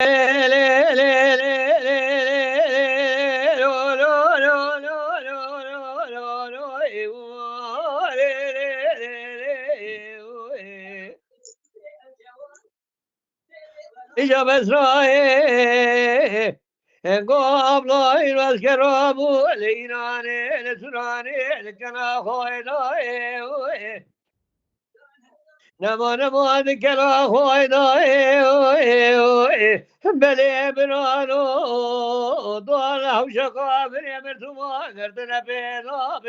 İşte Mesrae قابل واذكروا ليناني لسراني لكنا خويناي نما نما ذكرا خويناي بلي بنانو دون هوشكا بني مرتما قردنا بينا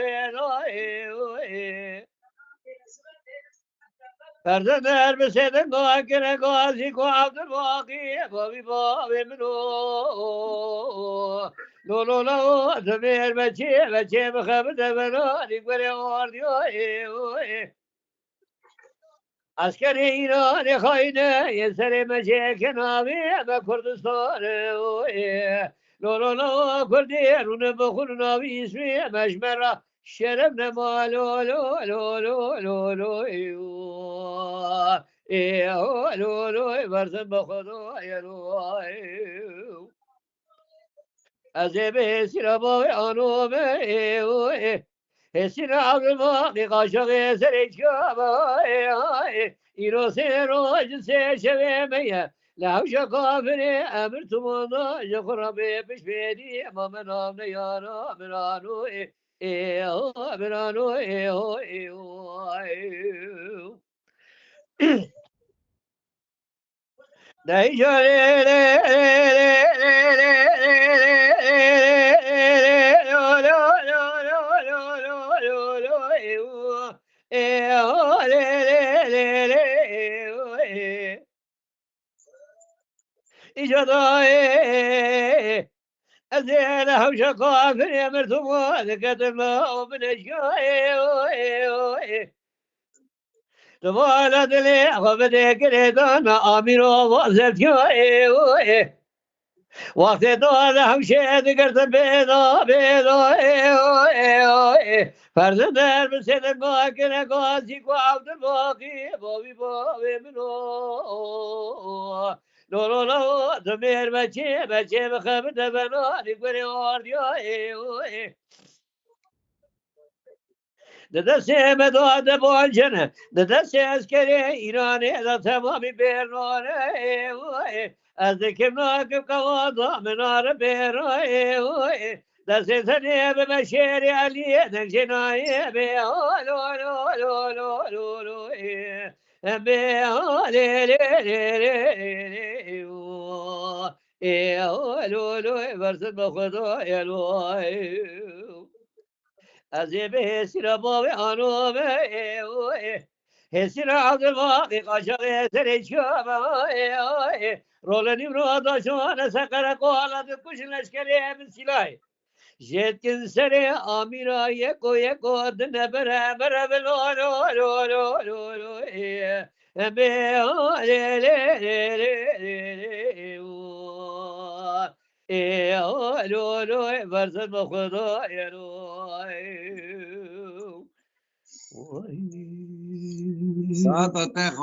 Perdeler meseden muhakkine gazi ko Abdülbaki babi mino lo ademir meçe mekhabde bena dikbere var diyor askeri İran hayne yesere meçe kenavi be Kurdistan lo kurdi rune bakun navi ismi mecmera şeref ne malo lo versin bakıdo azebe siraba anome esina avma kaşak eser içkaba iro sero se şevemeye lavşa kafire emir tumana yakrabe pişbedi mamenam ne yana menanu menanu أزين هوشة قافر يا مرتمو ذكتم ومن الشاي تبالد لي خبدي كريدان آمين وواصل شاي وقت دول هوشة ذكرت بيضا فرزندر بسيدن باكنا قاسي قعبد الباقي بابي منو لو دمير بچه بخبر دبنا دیگری آردیا دسته مداد بالجنه دسته اسکری ایرانی دا تمامی بیرنانه از دکم ناکم قوادا منار بیرنانه دسته تنیه به مشیری علیه دنجنایه versin bakıda Azebe siraba ve anome Hesira Abdülbaki kaşak eseri çaba Rolenim roda şu an sakara koaladı kuşun leşkeri emin silay Jetkin sere amira yeko adına beraber lo versin bakıda साथ आते हैं